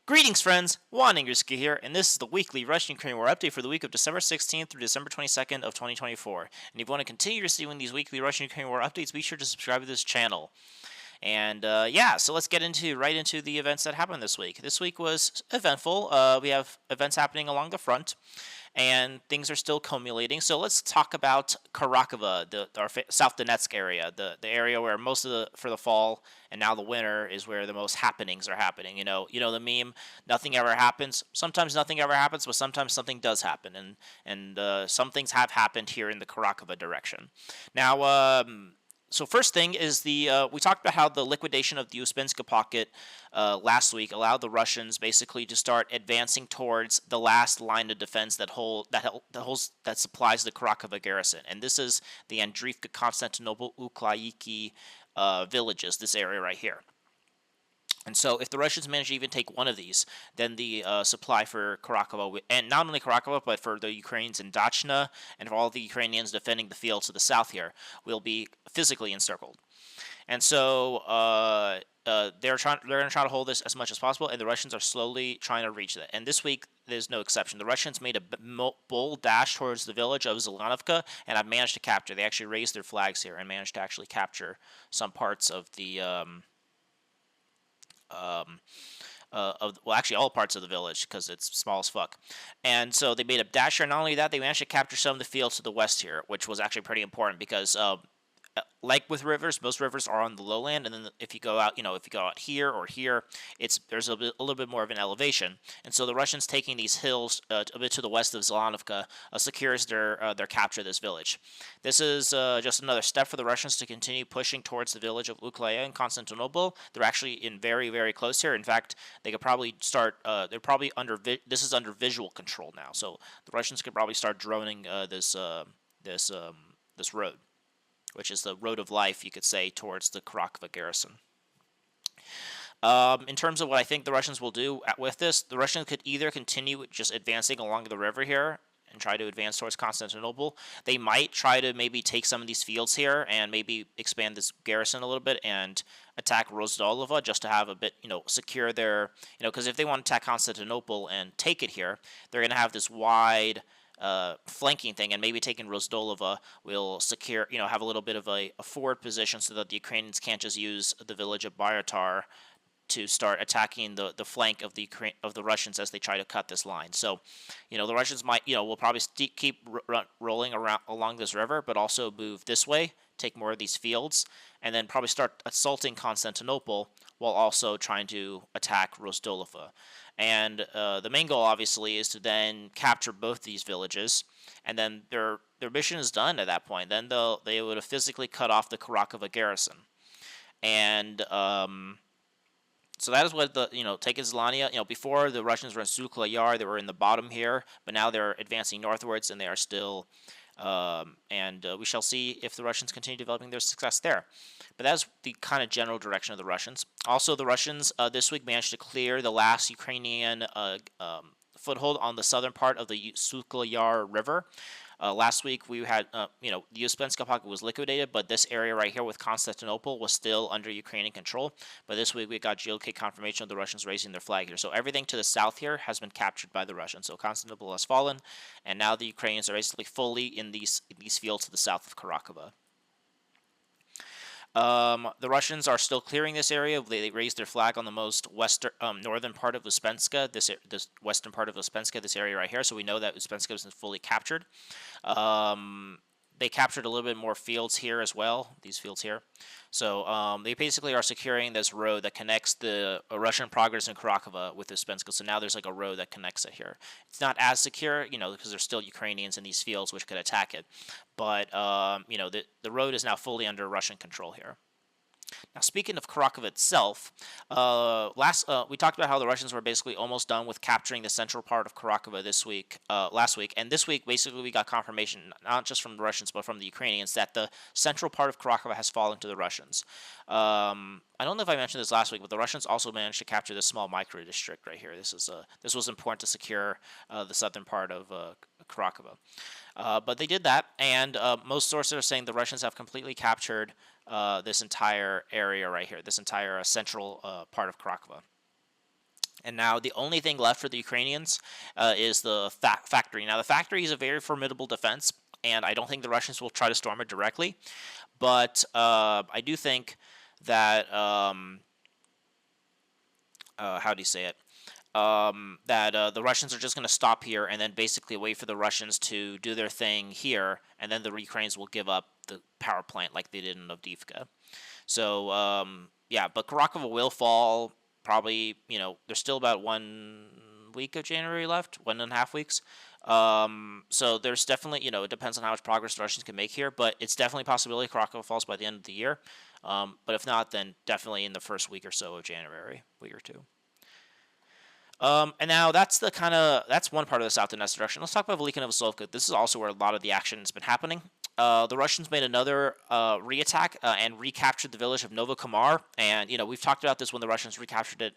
Greetings, friends! Juan Ingerski here, and this is the weekly Russian-Ukraine War update for the week of December 16th through December 22nd of 2024. And if you want to continue receiving these weekly Russian-Ukraine War updates, be sure to subscribe to this channel. And yeah, so let's get right into the events that happened this week. This week was eventful. We have events happening along the front, and things are still accumulating. So let's talk about Karakova, our South Donetsk area, the area where most of for the fall and now the winter is where the most happenings are happening. You know the meme, nothing ever happens. Sometimes nothing ever happens, but sometimes something does happen, and some things have happened here in the Karakova direction. Now, so first thing is we talked about how the liquidation of the Uspensky pocket last week allowed the Russians basically to start advancing towards the last line of defense that supplies the Karakova garrison, and this is the Andriivka, Constantinople, Uklayiki villages. This area right here. And so, if the Russians manage to even take one of these, then the supply for Karakova, and not only Karakova, but for the Ukrainians in Dachna, and for all the Ukrainians defending the fields to the south here, will be physically encircled. And so, they're going to try to hold this as much as possible, and the Russians are slowly trying to reach that. And this week, there's no exception. The Russians made a bold dash towards the village of Zelanovka, and have managed to capture. They actually raised their flags here and managed to actually capture some parts of the. Well, actually all parts of the village because it's small as fuck. And so they made a dash here. Not only that, they managed to capture some of the fields to the west here, which was actually pretty important because like with rivers, most rivers are on the lowland, and then if you go out, if you go out here or here, there's a little bit more of an elevation, and so the Russians taking these hills a bit to the west of Zelanovka secures their capture of this village. This is just another step for the Russians to continue pushing towards the village of Uklaya and Constantinople. They're actually in very, very close here. In fact, they could probably start. They're probably this is under visual control now, so the Russians could probably start droning this road, which is the road of life, you could say, towards the Karakova garrison. In terms of what I think the Russians will do with this, the Russians could either continue just advancing along the river here and try to advance towards Constantinople. They might try to maybe take some of these fields here and maybe expand this garrison a little bit and attack Rozdolova just to have a bit, secure their, because if they want to attack Constantinople and take it here, they're going to have this wide flanking thing, and maybe taking Rozdolova will secure, have a little bit of a forward position so that the Ukrainians can't just use the village of Byatar to start attacking the flank of the Russians as they try to cut this line. So, the Russians will probably keep rolling around along this river, but also move this way, take more of these fields, and then probably start assaulting Constantinople while also trying to attack Rozdolova. And the main goal, obviously, is to then capture both these villages, and then their mission is done at that point. Then they would have physically cut off the Karakova garrison, and so that is what taking Zlania. Before the Russians were in Sukla Yar, they were in the bottom here, but now they're advancing northwards, and they are still. And we shall see if the Russians continue developing their success there. But that's the kind of general direction of the Russians. Also, the Russians this week managed to clear the last Ukrainian foothold on the southern part of the Sukla Yar River. Last week we had, the Uspensky pocket was liquidated, but this area right here with Constantinople was still under Ukrainian control. But this week we got GOK confirmation of the Russians raising their flag here. So everything to the south here has been captured by the Russians. So Constantinople has fallen, and now the Ukrainians are basically fully in these fields to the south of Karakova. The Russians are still clearing this area. They raised their flag on the most northern part of Uspenska, this western part of Uspenska, this area right here. So we know that Uspenska is fully captured. They captured a little bit more fields here as well, these fields here. So they basically are securing this road that connects the Russian progress in Karakova with Uspenska. So now there's like a road that connects it here. It's not as secure, because there's still Ukrainians in these fields which could attack it. But, the road is now fully under Russian control here. Now, speaking of Karakova itself, we talked about how the Russians were basically almost done with capturing the central part of Karakova last week, and this week basically we got confirmation, not just from the Russians but from the Ukrainians, that the central part of Karakova has fallen to the Russians. I don't know if I mentioned this last week, but the Russians also managed to capture this small micro district right here. This was important to secure the southern part of Karakova. But they did that, and most sources are saying the Russians have completely captured this entire area right here, this entire central part of Karakova. And now the only thing left for the Ukrainians is the factory. Now the factory is a very formidable defense, and I don't think the Russians will try to storm it directly. But I do think that how do you say it? That the Russians are just going to stop here and then basically wait for the Russians to do their thing here, and then the Ukrainians will give up the power plant like they did in Novosilka. So yeah, but Karakova will fall probably. There's still about 1 week of January left, 1.5 weeks. So there's definitely, it depends on how much progress the Russians can make here, but it's definitely a possibility Karakova falls by the end of the year. But if not, then definitely in the first week or so of January, week or two. And now that's one part of the South Donetsk direction. Let's talk about Velika Novosilka. This is also where a lot of the action has been happening. The Russians made another re-attack and recaptured the village of Novokomar. And we've talked about this when the Russians recaptured it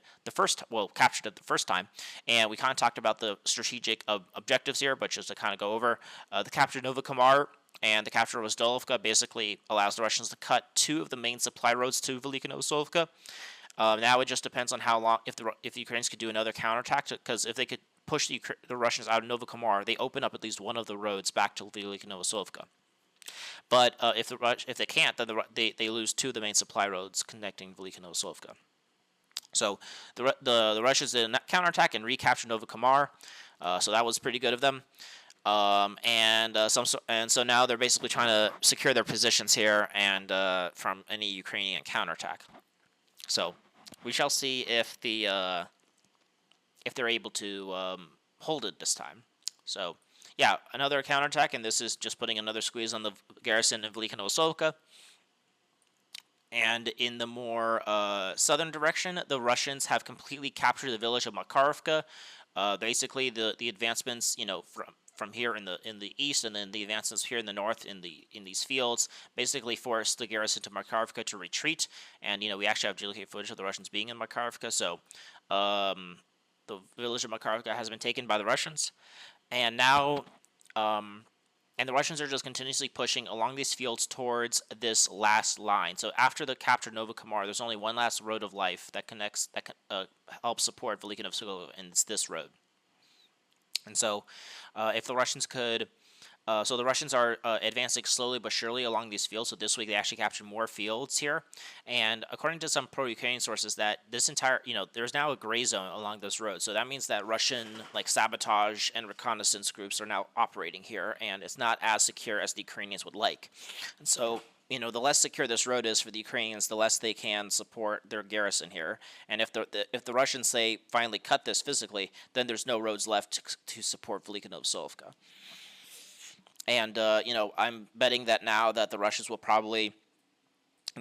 captured it the first time. And we kind of talked about the strategic objectives here, but just to kind of go over, the capture of Novokomar and the capture of Novosilka basically allows the Russians to cut 2 of the main supply roads to Velika Novosilka. Now it just depends on how long, if the Ukrainians could do another counterattack, because if they could push the Russians out of Novokomar, they open up at least one of the roads back to Velika Novosilka. But if they can't, then they lose 2 of the main supply roads connecting Velika Novosilka. So the Russians did a counterattack and recaptured Novokomar. So that was pretty good of them. So now they're basically trying to secure their positions here and from any Ukrainian counterattack. So we shall see if they're able to hold it this time. So yeah, another counterattack, and this is just putting another squeeze on the garrison in Velika Novosilka. And in the more southern direction, the Russians have completely captured the village of Makarovka. Basically, the advancements, from here in the east, and then the advancements here in the north in these fields, basically forced the garrison to Makarovka to retreat. And we actually have geolocated footage of the Russians being in Makarovka. So the village of Makarovka has been taken by the Russians, and now and the Russians are just continuously pushing along these fields towards this last line. So after the captured Novokomar, there's only one last road of life that helps support Velika Novosilka, and it's this road. And so, if the Russians could, so the Russians are advancing slowly but surely along these fields. So this week they actually captured more fields here, and according to some pro-Ukrainian sources, that this entire, there's now a gray zone along this road. So that means that Russian sabotage and reconnaissance groups are now operating here, and it's not as secure as the Ukrainians would like. And so, the less secure this road is for the Ukrainians, the less they can support their garrison here. And if the Russians, say, finally cut this physically, then there's no roads left to support Velika Novosilka. And, I'm betting that now that the Russians will probably,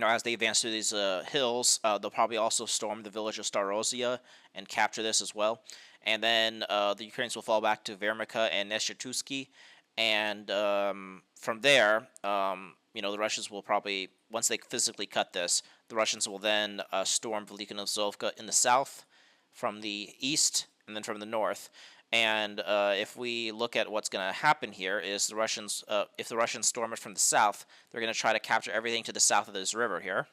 as they advance through these hills, they'll probably also storm the village of Starozia and capture this as well. And then the Ukrainians will fall back to Velika and Encircled. And from there, the Russians will probably, once they physically cut this, the Russians will then storm Velika Novosilka in the south, from the east, and then from the north. And if we look at what's going to happen here, is the Russians, if the Russians storm it from the south, they're going to try to capture everything to the south of this river here.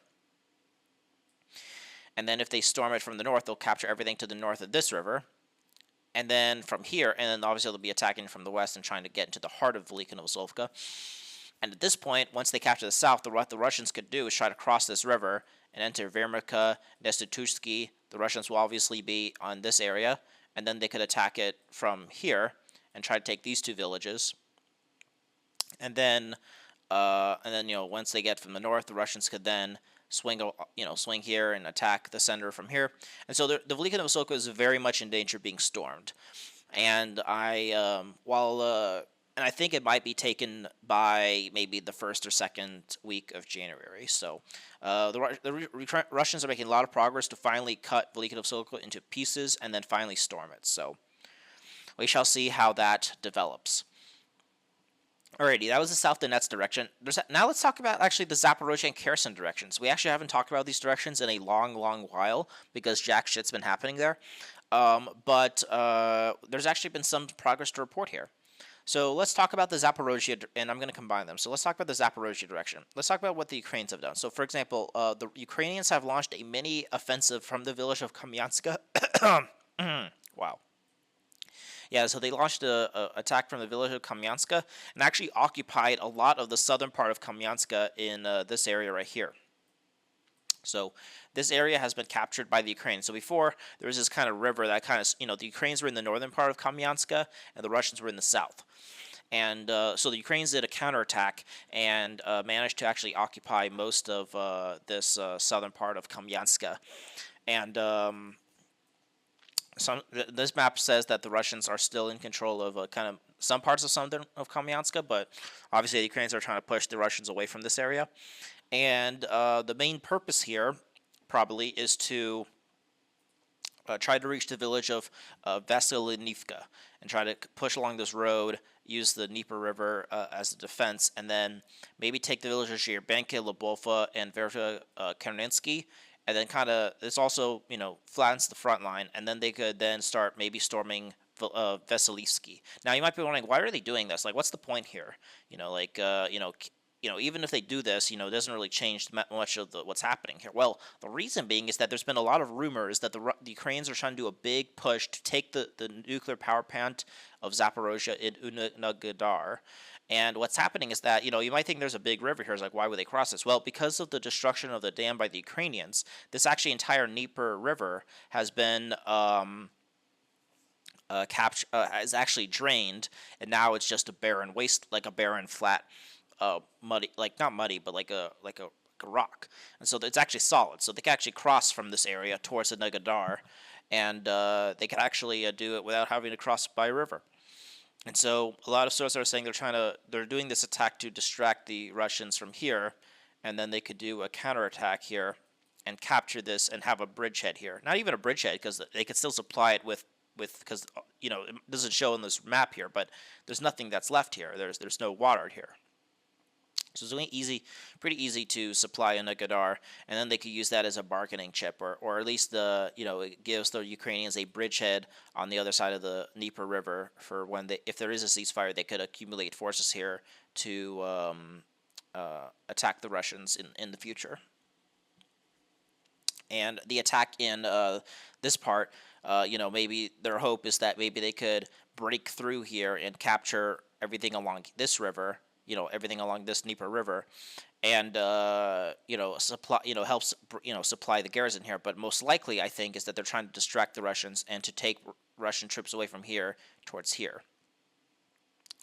And then if they storm it from the north, they'll capture everything to the north of this river. And then from here, and then obviously they'll be attacking from the west and trying to get into the heart of Velika Novosilka. And at this point, once they capture the south, what the Russians could do is try to cross this river and enter Velika, Encircled. The Russians will obviously be on this area, and then they could attack it from here and try to take these 2 villages. And then once they get from the north, the Russians could then swing here and attack the center from here. And so the Velika Novosilka is very much in danger of being stormed. And I think it might be taken by maybe the first or second week of January. So the Russians are making a lot of progress to finally cut Velika Novosilka into pieces and then finally storm it. So we shall see how that develops. Alrighty, that was the South Donetsk direction. Now let's talk about actually the Zaporozhye and Kherson directions. We actually haven't talked about these directions in a long, long while because jack shit's been happening there. But there's actually been some progress to report here. So let's talk about the Zaporozhye, and I'm going to combine them. So let's talk about the Zaporozhye direction. Let's talk about what the Ukrainians have done. So, for example, the Ukrainians have launched a mini offensive from the village of Kamyanska Wow. Yeah, so they launched a attack from the village of Kamyanska and actually occupied a lot of the southern part of Kamyanska in this area right here. So this area has been captured by the Ukrainians. So before there was this kind of river that kind of, the Ukrainians were in the northern part of Kamyanska and the Russians were in the south. And so the Ukrainians did a counterattack and managed to actually occupy most of this southern part of Kamyanska. And this map says that the Russians are still in control of kind of some parts of southern of Kamyanska, but obviously the Ukrainians are trying to push the Russians away from this area. And the main purpose here probably is to try to reach the village of Vasilivka and try to push along this road, use the Dnieper River as a defense, and then maybe take the villages of Yerbenka, Lubova, and Verta Kerninsky, and then kind of this also flattens the front line, and then they could then start maybe storming Vasilivsky. Now you might be wondering, why are they doing this? Like, what's the point here? Even if they do this, it doesn't really change much of what's happening here. Well, the reason being is that there's been a lot of rumors that the Ukrainians are trying to do a big push to take the nuclear power plant of Zaporozhye in Unigadar. And what's happening is that, you might think there's a big river here. It's like, why would they cross this? Well, because of the destruction of the dam by the Ukrainians, this actually entire Dnieper River has been is actually drained, and now it's just a barren waste, like a barren flat, muddy, like not muddy, but like a rock. And so it's actually solid. So they can actually cross from this area towards the Negadar, and they can actually do it without having to cross by a river. And so a lot of sources are saying they're doing this attack to distract the Russians from here, and then they could do a counterattack here and capture this and have a bridgehead here. Not even a bridgehead, because they could still supply it with because it doesn't show on this map here, but there's nothing that's left here. There's no water here. So it's pretty easy to supply in Negadar, and then they could use that as a bargaining chip, or at least it gives the Ukrainians a bridgehead on the other side of the Dnieper River for when if there is a ceasefire, they could accumulate forces here to attack the Russians in the future. And the attack in this part, maybe their hope is that maybe they could break through here and capture everything along this river. Everything along this Dnieper River, and supply, helps, supply the garrison here. But most likely, I think, is that they're trying to distract the Russians and to take Russian troops away from here towards here.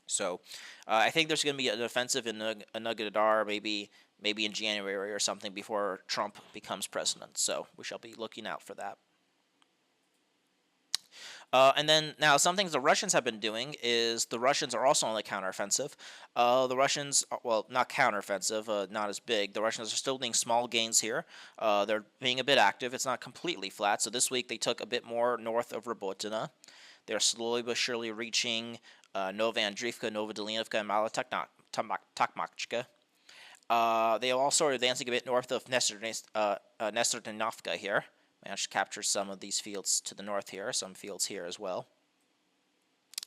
So, I think there's going to be an offensive in Nugadar, maybe in January or something before Trump becomes president. So we shall be looking out for that. And then now some things the Russians have been doing is the Russians are also on the counteroffensive. The Russians, well, not counteroffensive, not as big. The Russians are still doing small gains here. They're being a bit active. It's not completely flat. So this week they took a bit more north of Robotina. They're slowly but surely reaching Novoandrivka, Novodelivka, and Malotokmachka. They also are advancing a bit north of Nesterdinovka here. Managed to capture some of these fields to the north here, some fields here as well.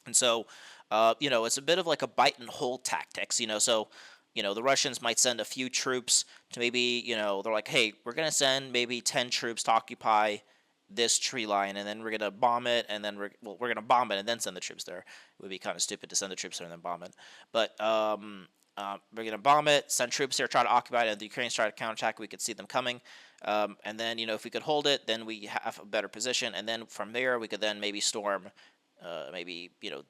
And so, it's a bit of like a bite and hold tactics, so, the Russians might send a few troops to maybe, they're like, hey, we're going to send maybe 10 troops to occupy this tree line, and then we're going to bomb it, and then we're going to bomb it and then send the troops there. It would be kind of stupid to send the troops there and then bomb it. But, we're going to bomb it, send troops here, try to occupy it, and the Ukrainians try to counterattack. We could see them coming. And then, if we could hold it, then we have a better position. And then from there, we could then maybe storm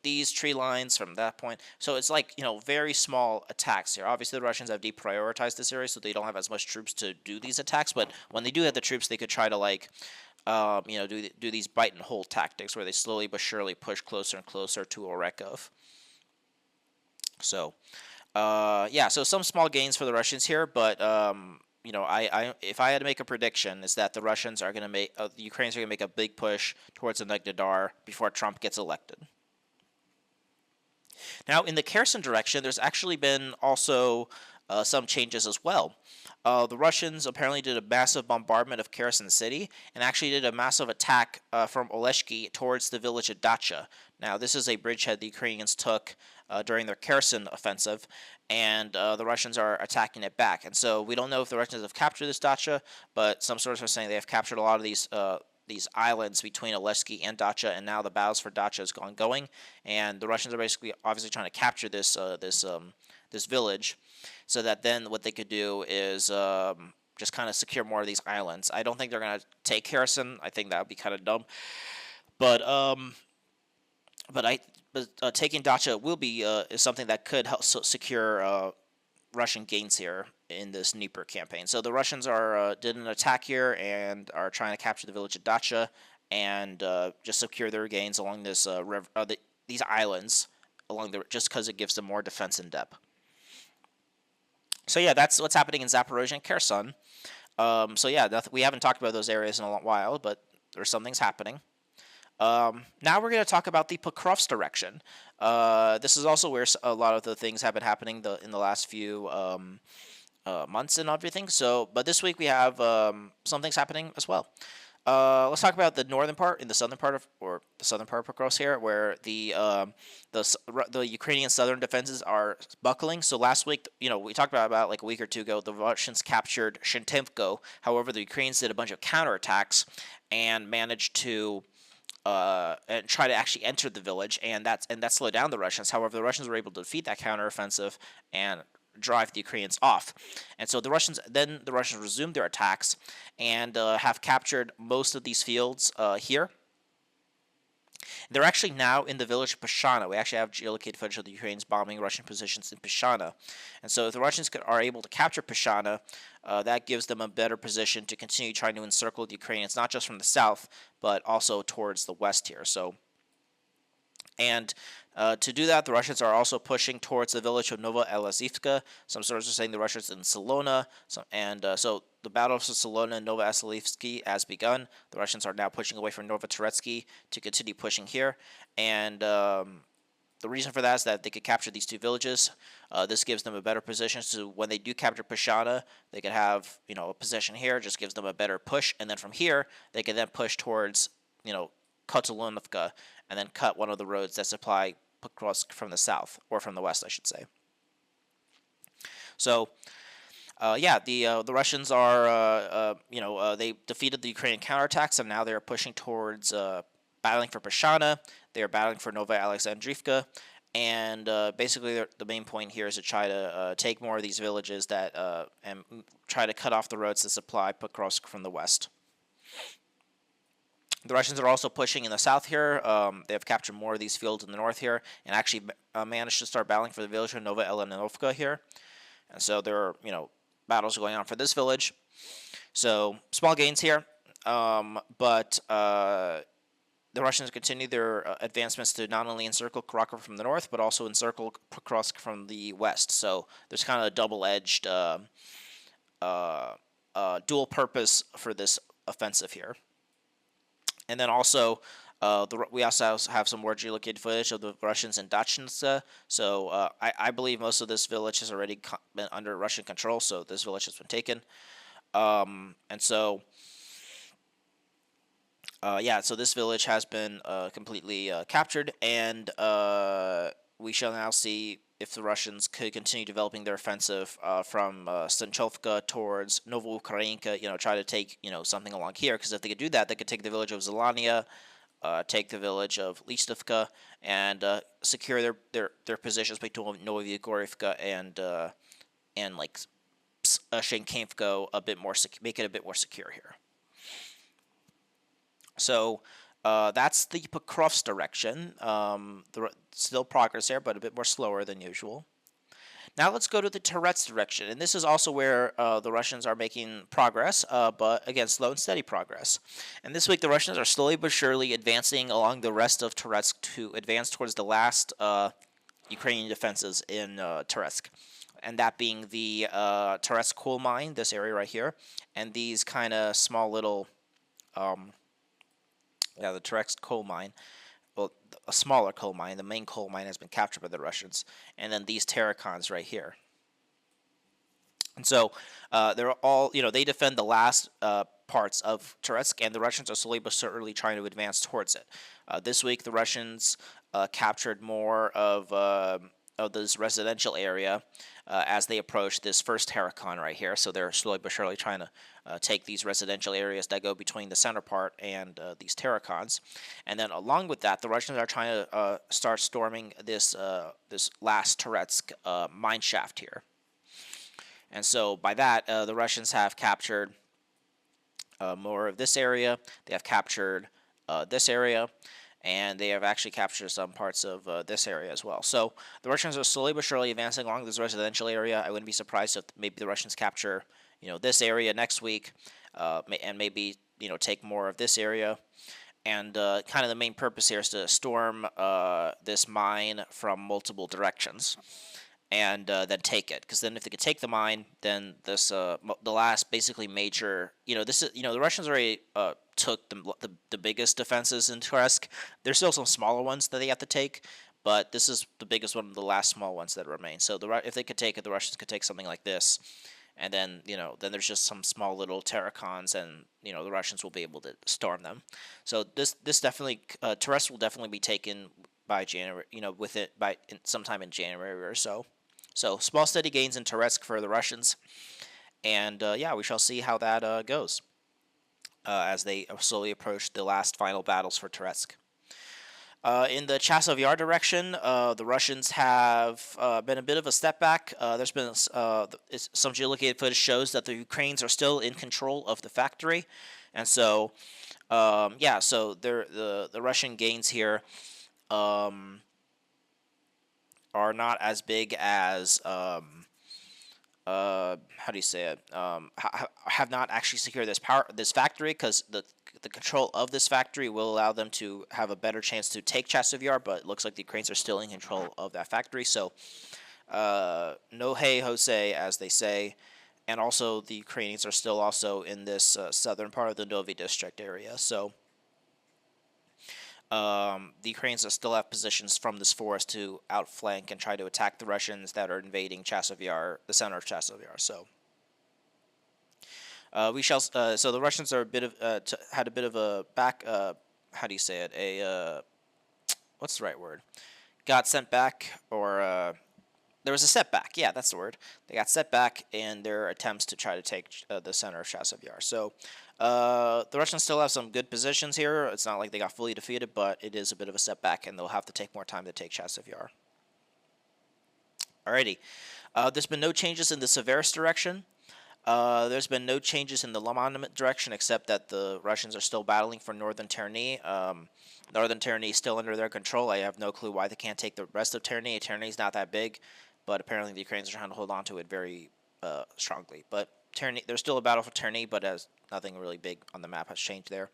these tree lines from that point. So it's like, very small attacks here. Obviously, the Russians have deprioritized this area, so they don't have as much troops to do these attacks. But when they do have the troops, they could try to, do these bite and hold tactics where they slowly but surely push closer and closer to Orekov. So, so some small gains for the Russians here, but if I had to make a prediction, is that the Russians are going to make the Ukrainians are going to make a big push towards the Negadar before Trump gets elected. Now, in the Kherson direction, there's actually been also some changes as well. The Russians apparently did a massive bombardment of Kherson city and actually did a massive attack from Oleshki towards the village of Dacha. Now, this is a bridgehead the Ukrainians took during their Kherson offensive, and the Russians are attacking it back. And so we don't know if the Russians have captured this Dacha, but some sources are saying they have captured a lot of these these islands between Oleski and Dacha, and now the battles for Dacha is ongoing, and the Russians are basically obviously trying to capture this village, so that then what they could do is just kind of secure more of these islands. I don't think they're gonna take Kherson. I think that would be kind of dumb, but taking Dacha will be is something that could help secure Russian gains here in this Dnieper campaign. So the Russians are did an attack here and are trying to capture the village of Dacha and just secure their gains along this these islands along the just because it gives them more defense in depth. So yeah, that's what's happening in Zaporozhye and Kherson. So yeah, we haven't talked about those areas in a while, but there's some things happening. Now we're going to talk about the Pokrovsk direction. This is also where a lot of the things have been happening in the last few months and everything. So, but this week we have some things happening as well. Let's talk about the northern part, the southern part of Pokrovsk here, where the Ukrainian southern defenses are buckling. So last week, we talked about like a week or two ago, the Russians captured Shentemko. However, the Ukrainians did a bunch of counterattacks and managed to and try to actually enter the village, and that slowed down the Russians. However, the Russians were able to defeat that counteroffensive and drive the Ukrainians off. And so the Russians resumed their attacks and have captured most of these fields here. They're actually now in the village of Pashana. We actually have geolocated footage of the Ukrainians bombing Russian positions in Pashana. And so if the Russians are able to capture Pashana, that gives them a better position to continue trying to encircle the Ukrainians, not just from the south, but also towards the west here. To do that, the Russians are also pushing towards the village of Novosilka. Some sources are saying the Russians in Salona, so the battle of Salona and Novosilka has begun. The Russians are now pushing away from Novoturetsky to continue pushing here, and the reason for that is that they could capture these two villages. This gives them a better position, so when they do capture Pashana, they could have a position here. Just gives them a better push, and then from here they could then push towards Kotelyovka, and then cut one of the roads that supply Pokrovsk from the south, or from the west, I should say. So, the Russians are, they defeated the Ukrainian counterattacks, and now they are pushing towards battling for Pashana. They are battling for Nova Alexandrivka, and basically the main point here is to try to take more of these villages and try to cut off the roads that supply Pokrovsk from the west. The Russians are also pushing in the south here. They have captured more of these fields in the north here, and actually managed to start battling for the village of Nova Elenovka here. And so there are, battles going on for this village. So small gains here, but the Russians continue their advancements to not only encircle Krakow from the north, but also encircle Pokrovsk from the west. So there's kind of a double-edged dual purpose for this offensive here. And then also, we also have some more geolocated footage of the Russians in Dachinska. So I believe most of this village has already been under Russian control, so this village has been taken. So this village has been completely captured, and we shall now see if the Russians could continue developing their offensive from Stanchovka towards Novoukrayinka, try to take, something along here, because if they could do that, they could take the village of Zelania, take the village of Listovka, and secure their positions between Novoukrayinka and like Shenkamko a bit more, make it a bit more secure here. So that's the Pokrovsk direction. Still progress there, but a bit more slower than usual. Now let's go to the Terets direction, and this is also where the Russians are making progress, but again, slow and steady progress. And this week the Russians are slowly but surely advancing along the rest of Terets to advance towards the last Ukrainian defenses in Terets, and that being the Terets coal mine, this area right here, and these kind of small little the Terets coal mine, well, a smaller coal mine. The main coal mine has been captured by the Russians, and then these terracons right here. And so they're all, they defend the last parts of Terets, and the Russians are slowly but surely trying to advance towards it. This week, the Russians captured more of this residential area as they approach this first Terracon right here. So they're slowly but surely trying to take these residential areas that go between the center part and these Terracons. And then along with that, the Russians are trying to start storming this this last Touretsk mine shaft here. And so by that, the Russians have captured more of this area. They have captured this area, and they have actually captured some parts of this area as well. So the Russians are slowly but surely advancing along this residential area. I wouldn't be surprised if maybe the Russians capture, this area next week, and maybe, take more of this area. And kind of the main purpose here is to storm this mine from multiple directions, and then take it. Because then if they could take the mine, then this the last basically major, this is, the Russians already took the biggest defenses in Kursk. There's still some smaller ones that they have to take, but this is the biggest one of the last small ones that remain. So if they could take it, the Russians could take something like this, and then then there's just some small little Terracons, and the Russians will be able to storm them. So this definitely Tursk will definitely be taken by January, sometime in January or so. So small steady gains in Tursk for the Russians, and yeah, we shall see how that goes as they slowly approach the last final battles for Tursk. In the Chasiv Yar direction, the Russians have been a bit of a step back. There's been some geolocated footage shows that the Ukrainians are still in control of the factory, and so yeah, so the Russian gains here are not as big as how do you say it? Have not actually secured this factory, because the control of this factory will allow them to have a better chance to take Chasiv Yar, but it looks like the Ukrainians are still in control of that factory. So no hey Jose, as they say, and also the Ukrainians are still also in this southern part of the Novi district area. So the Ukrainians still have positions from this forest to outflank and try to attack the Russians that are invading Chasiv Yar, the center of Chasiv Yar. So we shall. So the Russians are had a bit of a back. How do you say it? What's the right word? Got sent back, or there was a setback. Yeah, that's the word. They got set back in their attempts to try to take the center of Chasiv Yar. So the Russians still have some good positions here. It's not like they got fully defeated, but it is a bit of a setback, and they'll have to take more time to take Chasiv Yar. Alrighty. There's been no changes in the Severus direction. There's been no changes in the Liman direction, except that the Russians are still battling for northern Terni. Northern Terni is still under their control. I have no clue why they can't take the rest of Terni. Terni is not that big, but apparently the Ukrainians are trying to hold on to it very strongly. But Terni, there's still a battle for Terni, but as nothing really big on the map has changed there.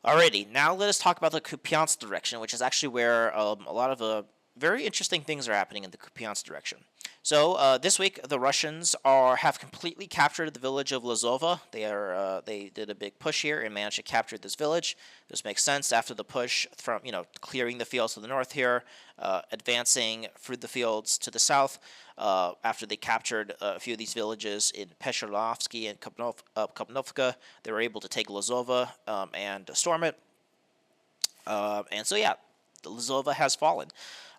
Alrighty, now let us talk about the Kupiansk direction, which is actually where a lot of very interesting things are happening in the Kupiansk direction. So this week, the Russians have completely captured the village of Lazova. They did a big push here and managed to capture this village. This makes sense after the push from clearing the fields to the north here, advancing through the fields to the south. After they captured a few of these villages in Pesherovsky and Kopnovka, they were able to take Lazova and storm it. And so yeah, Lazova has fallen.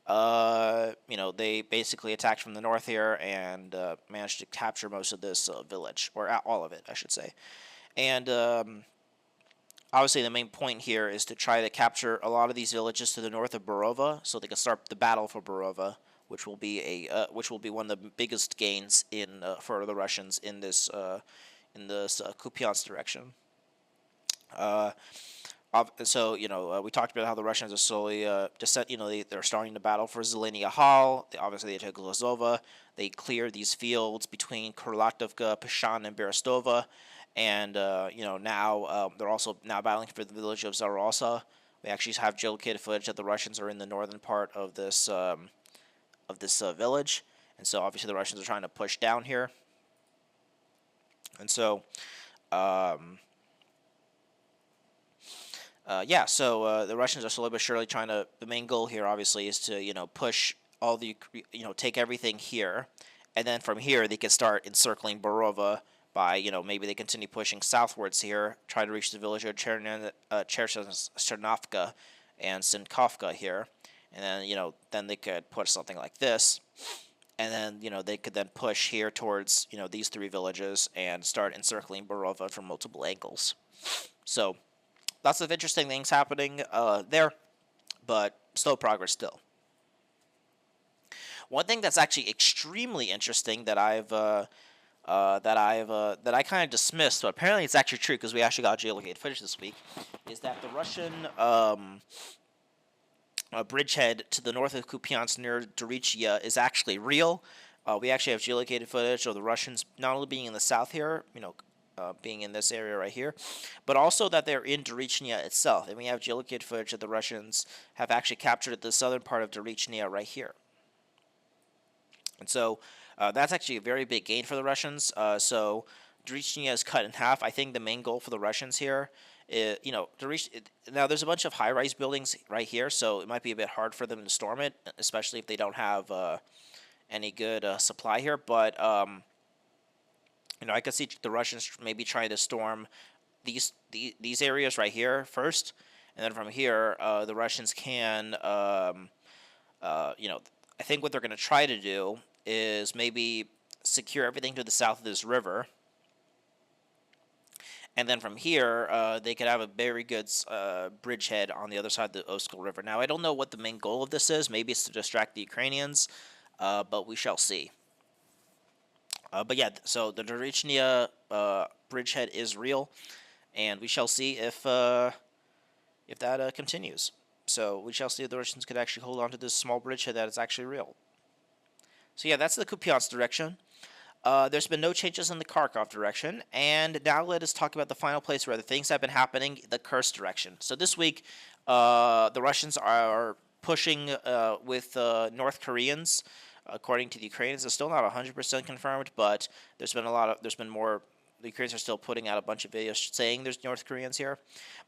They basically attacked from the north here and managed to capture most of this village, or all of it, I should say. And obviously, the main point here is to try to capture a lot of these villages to the north of Borova, so they can start the battle for Borova, which will be one of the biggest gains for the Russians in this Kupiansk direction. So, we talked about how the Russians are slowly they're starting to battle for Zelenia Hall. Obviously, they took Lazova. They cleared these fields between Kurlatovka, Pashan, and Berestova. And, now they're also now battling for the village of Zarosa. We actually have geolocated footage that the Russians are in the northern part of this village. And so, obviously, the Russians are trying to push down here. And so, the Russians are slowly but surely trying to. The main goal here, obviously, is to push all the take everything here, and then from here they can start encircling Borova by maybe they continue pushing southwards here, try to reach the village of Chernovka and Sinkovka here, and then then they could push something like this, and then they could then push here towards these three villages and start encircling Borova from multiple angles. So lots of interesting things happening there, but slow progress still. One thing that's actually extremely interesting that that I kind of dismissed, but apparently it's actually true because we actually got geolocated footage this week, is that the Russian bridgehead to the north of Kupiansk near Dorichia is actually real. We actually have geolocated footage of the Russians not only being in the south here, being in this area right here, but also that they're in Dorichnia itself. And we have geolocated footage that the Russians have actually captured the southern part of Dorichnia right here. And so that's actually a very big gain for the Russians. So Dorichnia is cut in half. I think the main goal for the Russians here is, now there's a bunch of high-rise buildings right here, so it might be a bit hard for them to storm it, especially if they don't have any good supply here. But I could see the Russians maybe trying to storm these areas right here first, and then from here the Russians can, I think what they're going to try to do is maybe secure everything to the south of this river, and then from here they could have a very good bridgehead on the other side of the Oskil River. Now I don't know what the main goal of this is. Maybe it's to distract the Ukrainians, but we shall see. But yeah, so the Dorichnia bridgehead is real, and we shall see if that continues. So we shall see if the Russians could actually hold on to this small bridgehead that is actually real. So yeah, that's the Kupiansk direction. There's been no changes in the Kharkov direction, and now let us talk about the final place where the things have been happening, the Kursk direction. So this week, the Russians are pushing with North Koreans. According to the Ukrainians, it's still not 100% confirmed, but there's been more. The Ukrainians are still putting out a bunch of videos saying there's North Koreans here.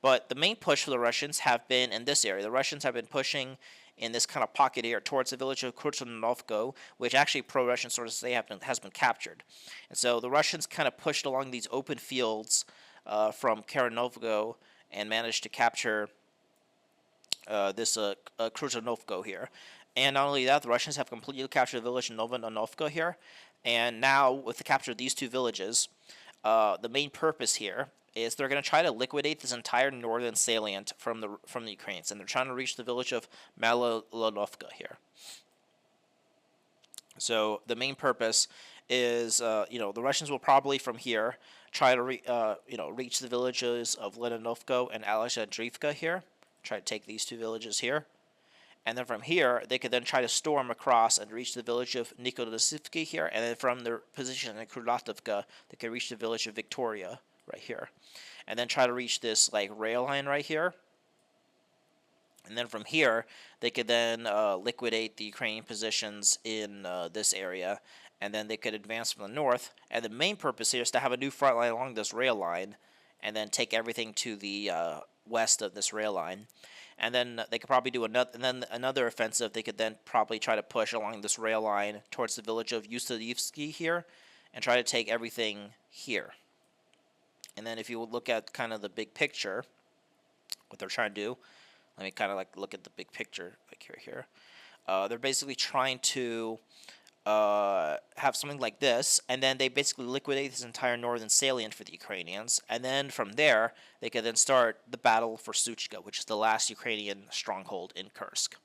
But the main push for the Russians have been in this area. The Russians have been pushing in this kind of pocket here towards the village of Kursanovko, which actually pro-Russian sources say has been captured. And so the Russians kind of pushed along these open fields from Karanovko and managed to capture this Kursanovko here. And not only that, the Russians have completely captured the village of Novosilka here. And now, with the capture of these two villages, the main purpose here is they're going to try to liquidate this entire northern salient from the Ukrainians, and they're trying to reach the village of Malinovka here. So the main purpose is, the Russians will probably from here try to reach the villages of Leninovka and Alexandrivka here, try to take these two villages here. And then from here, they could then try to storm across and reach the village of Nikolosivki here. And then from their position in Kurlatovka, they could reach the village of Victoria right here. And then try to reach this rail line right here. And then from here, they could then liquidate the Ukrainian positions in this area. And then they could advance from the north. And the main purpose here is to have a new front line along this rail line. And then take everything to the west of this rail line. And then they could probably do another offensive. They could then probably try to push along this rail line towards the village of Yusudivsky here and try to take everything here. And then if you look at kind of the big picture, what they're trying to do, let me kind of look at the big picture here. They're basically trying to have something like this, and then they basically liquidate this entire northern salient for the Ukrainians, and then from there they can then start the battle for Suchka, which is the last Ukrainian stronghold in Kursk.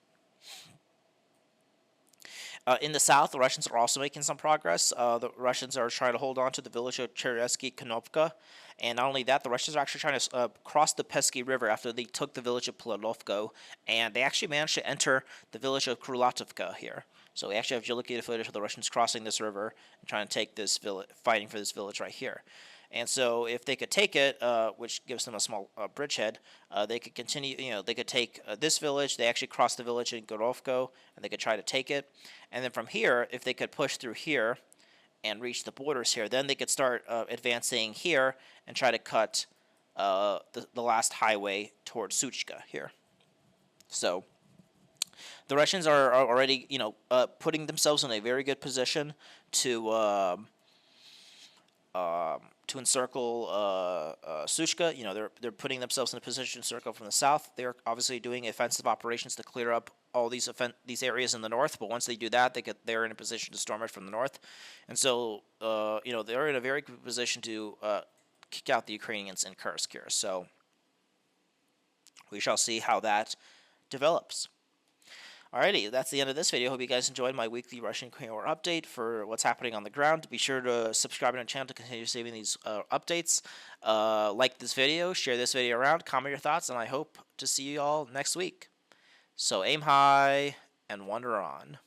In the south, the Russians are also making some progress. The Russians are trying to hold on to the village of Cherevsky Konopka, and not only that, the Russians are actually trying to cross the Pesky River after they took the village of Polanovko, and they actually managed to enter the village of Krulatovka here. So we actually have geolocated footage of the Russians crossing this river and trying to take this village, fighting for this village right here. And so if they could take it, which gives them a small bridgehead, they could continue, they could take this village. They actually cross the village in Gorovko, and they could try to take it. And then from here, if they could push through here and reach the borders here, then they could start advancing here and try to cut the last highway towards Suchka here. So the Russians are already, putting themselves in a very good position to to encircle Sushka. You know, they're putting themselves in a position to encircle from the south. They're obviously doing offensive operations to clear up all these areas in the north. But once they do that, they're in a position to storm it from the north, and so you know, they're in a very good position to kick out the Ukrainians in Kursk here. So we shall see how that develops. Alrighty, that's the end of this video. Hope you guys enjoyed my weekly Russian-Ukraine war update for what's happening on the ground. Be sure to subscribe to the channel to continue receiving these updates. Like this video, share this video around, comment your thoughts, and I hope to see you all next week. So aim high and wonder on.